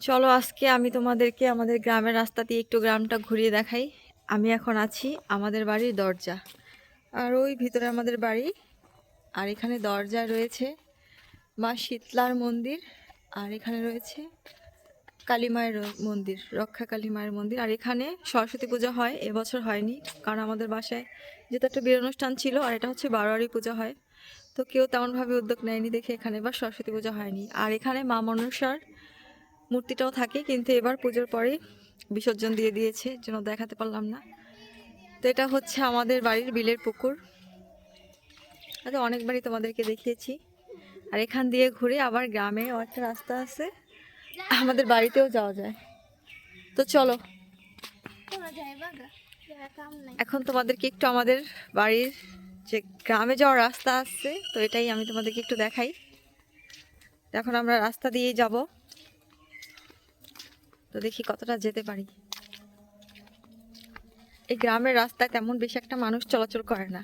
চলো আজকে আমি তোমাদেরকে আমাদের গ্রামের রাস্তা দিয়ে একটু গ্রামটা ঘুরিয়ে দেখাই। আমি এখন আছি আমাদের বাড়ির দরজা, আর ওই ভিতরে আমাদের বাড়ি। আর এখানে দরজায় রয়েছে মা শীতলার মন্দির, আর এখানে রয়েছে কালী মায়ের মন্দির, রক্ষা কালী মায়ের মন্দির। আর এখানে সরস্বতী পূজা হয়, এবছর হয়নি কারণ আমাদের বাসায় যেহেতু একটা বিয়ের অনুষ্ঠান ছিল, আর এটা হচ্ছে বারোয়ারি পূজা হয়, তো কেউ তেমনভাবে উদ্যোগ নেয়নি দেখে এখানে এবার সরস্বতী পূজা হয়নি। আর এখানে মা মনসার মূর্তিটাও থাকে, কিন্তু এবার পুজোর পরেই বিসর্জন দিয়ে দিয়েছে, যেন দেখাতে পারলাম না। তো এটা হচ্ছে আমাদের বাড়ির বিলের পুকুর, এটা অনেকবারই তোমাদেরকে দেখিয়েছি। আর এখান দিয়ে ঘুরে আবার গ্রামে একটা রাস্তা আছে, আমাদের বাড়িতেও যাওয়া যায়। তো চলো এখন তোমাদেরকে একটু আমাদের বাড়ির যে গ্রামে যাওয়ার রাস্তা আছে, তো এটাই আমি তোমাদেরকে একটু দেখাই। এখন আমরা রাস্তা দিয়েই যাব, তো দেখি কতটা যেতে পারি। এই গ্রামের রাস্তায় তেমন বেশি একটা মানুষ চলাচল করে না,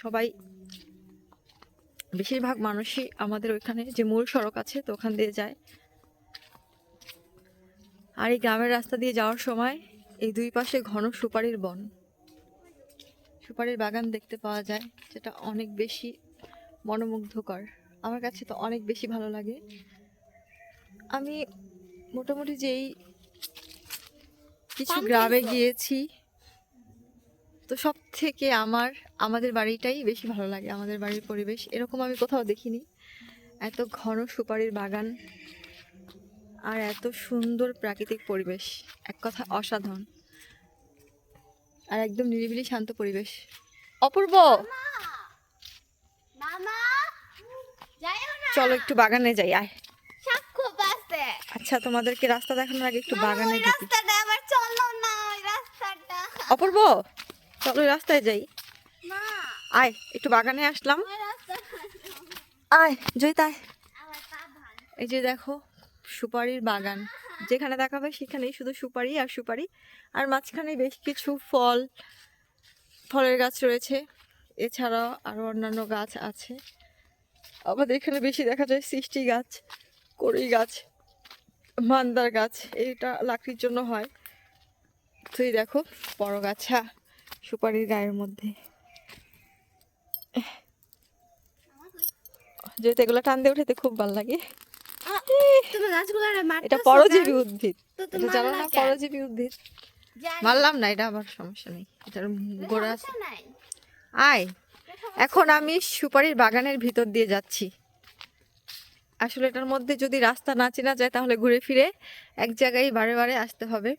সবাই বেশিরভাগ মানুষই আমাদের ওইখানে যে মূল সড়ক আছে তো ওখান দিয়ে যায়। আর এই গ্রামের রাস্তা দিয়ে যাওয়ার সময় এই দুই পাশে ঘন সুপারির বন, সুপারির বাগান দেখতে পাওয়া যায়, যেটা অনেক বেশি মনোমুগ্ধকর। আমার কাছে তো অনেক বেশি ভালো লাগে। আমি মোটামুটি যেই কিছু গ্রামে গিয়েছি, তো সব থেকে আমাদের বাড়িটাই বেশি ভালো লাগে। আমাদের বাড়ির পরিবেশ এরকম আমি কোথাও দেখিনি, এত ঘন সুপারির বাগান আর এত সুন্দর প্রাকৃতিক পরিবেশ, এক কথা অসাধারণ। আর একদম নিরিবিলি শান্ত পরিবেশ। অপূর্ব, চলো একটু বাগানে যাই, আয়। আচ্ছা, তোমাদেরকে রাস্তা দেখানোর আগে একটু বাগানে ঢুকি। অপূর্ব, চলো রাস্তায় যাই, আয় একটু বাগানে আসলাম, আয় জয়িতায়। এই যে দেখো সুপারির বাগান, যেখানে দেখাবে সেখানেই শুধু সুপারি আর সুপারি, আর মাঝখানে বেশ কিছু ফলের গাছ রয়েছে, এছাড়া আরো অন্যান্য গাছ আছে। আমাদের এখানে বেশি দেখা যায় সৃষ্টি গাছ, কড়ই গাছ, মান্দার গাছ, এটা লাকড়ির জন্য হয়। তুই দেখো বড় গাছা সুপারির গায়ের মধ্যে, যেহেতু এগুলো টান দিয়ে উঠাতে খুব ভালো লাগে। এটা পরজীবী উদ্ভিদ, এটা জানো না? পরজীবী উদ্ভিদ মারলাম না, এটা আবার সমস্যা নেই, এটার গোড়া আছে। আয়, এখন আমি সুপারির বাগানের ভিতর দিয়ে যাচ্ছি। আসলে এটার মধ্যে যদি রাস্তা না চেনা যায় তাহলে ঘুরে ফিরে এক জায়গায় বারে বারে আসতে হবে।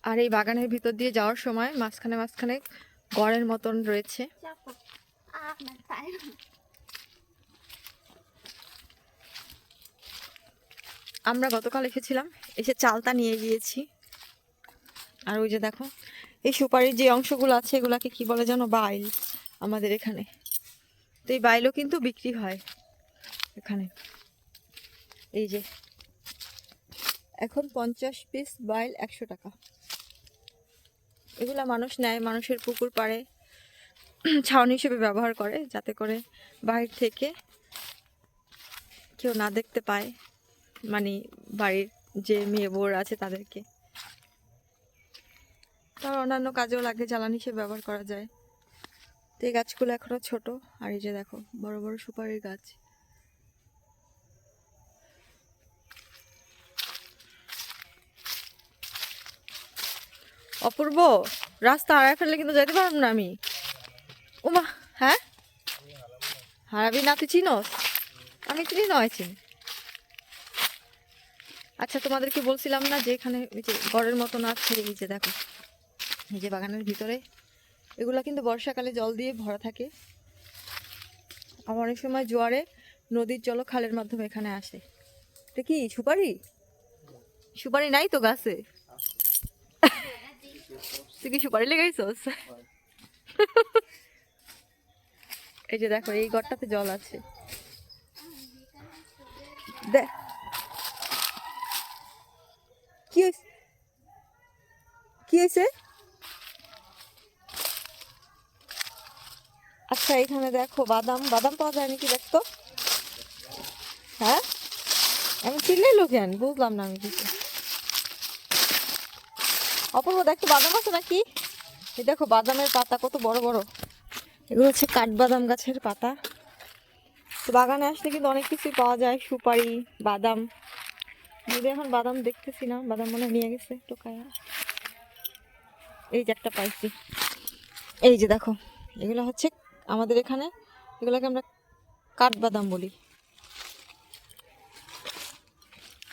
আর এই বাগানের ভিতর দিয়ে যাওয়ার সময় মাঝখানে মাঝখানে গড়ের মতন রয়েছে। আমরা গতকাল এসেছিলাম, এসে চালতা নিয়ে গিয়েছি। আর ওই যে দেখো এই সুপারির যে অংশগুলো আছে এগুলাকে কি বলে যেন, বাইল আমাদের এখানে। তো এই বাইলও কিন্তু বিক্রি হয় এখানে। এই যে এখন 50 পিস বাইল 100 টাকা। এগুলা মানুষ নেয়, মানুষের পুকুর পাড়ে ছাউনি হিসেবে ব্যবহার করে, যাতে করে বাহির থেকে কেউ না দেখতে পায়, মানে বাড়ির যে মেয়ে বউরা আছে তাদেরকে। তার অন্যান্য কাজেও লাগে, জ্বালানি হিসেবে ব্যবহার করা যায়। তো এই গাছগুলো এখনো ছোট, আর এই যে দেখো বড় বড় সুপারির গাছ। অপূর্ব, রাস্তা হারাই ফেললে কিন্তু যেতে পারব না আমি। ওমা, হ্যাঁ হারাবি না, তুই চিনোস? আমি চিনি, নয় চিনি। আচ্ছা, তোমাদেরকে বলছিলাম না যে এখানে এই যে গড়ের মতন আছে, এই যে দেখো এই যে বাগানের ভিতরে এগুলা কিন্তু বর্ষাকালে জল দিয়ে ভরা থাকে। আবার অনেক সময় জোয়ারে নদীর জল খালের মাধ্যমে এখানে আসে। এটা কি সুপারি? সুপারি নাই তো গাছে, তুই কি সুপারি লেগাইছস? এই যে দেখো এই গড়টাতে জল আছে, দেখ কি হয়েছে। আচ্ছা, এখানে দেখো বাদাম বাদাম পাওয়া যায় নাকি দেখতো? হ্যাঁ, আমি চিল্লাইলো কেন বুঝলাম না আমি কিছু। অপূর্ব দেখো বাদাম আছে নাকি? এই দেখো বাদামের পাতা কত বড় বড়, এগুলো হচ্ছে কাঠবাদাম গাছের পাতা। তো বাগানে আসলে কিন্তু অনেক কিছুই পাওয়া যায়, সুপারি, বাদাম। যদি এখন বাদাম দেখতেছি না, বাদাম মনে হয় নিয়ে গেছে টোকায়া। এই যে একটা পাইছি, এই যে দেখো, এগুলো হচ্ছে আমাদের এখানে, এগুলোকে আমরা কাঠবাদাম বলি।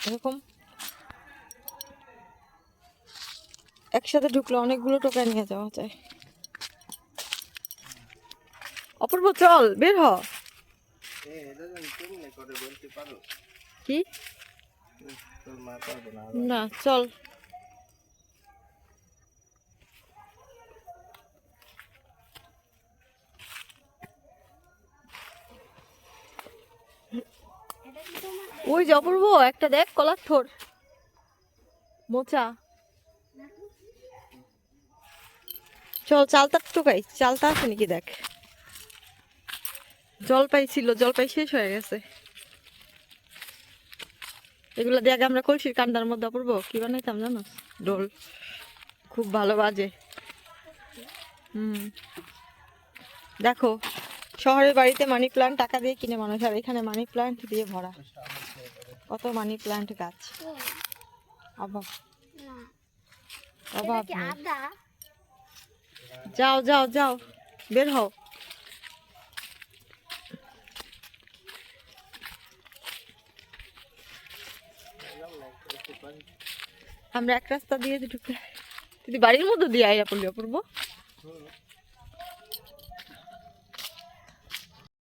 এরকম একসাথে ঢুকলে অনেকগুলো টোকা নিয়ে যাওয়া যায়। অপূর্ব চল বের হ। কি না চল। ওই যে অপূর্ব একটা দেখ কলার থোর মোচা। চল চালতা টোকাই, চালতা আছে নাকি দেখ। জলপাই ছিল, জলপাই শেষ হয়ে গেছে। এগুলো দিয়ে আগে আমরা কলসির কান্দার মধ্যে অপূর্ব কি বানাইতাম জানো? ডোল। খুব ভালো বাজে। দেখো শহরের বাড়িতে মানি প্লান্ট টাকা দিয়ে কিনে মানুষ, আর এখানে মানি প্লান্ট দিয়ে ভরা। কত মানি প্লান্ট গাছ, অভাব অভাব নেই। যাও যাও যাও বের হও। আমরা এক রাস্তা দিয়ে ঢুকে, তুই বাড়ির মধ্যে দিয়ে আইয়া পড়লি অপূর্ব।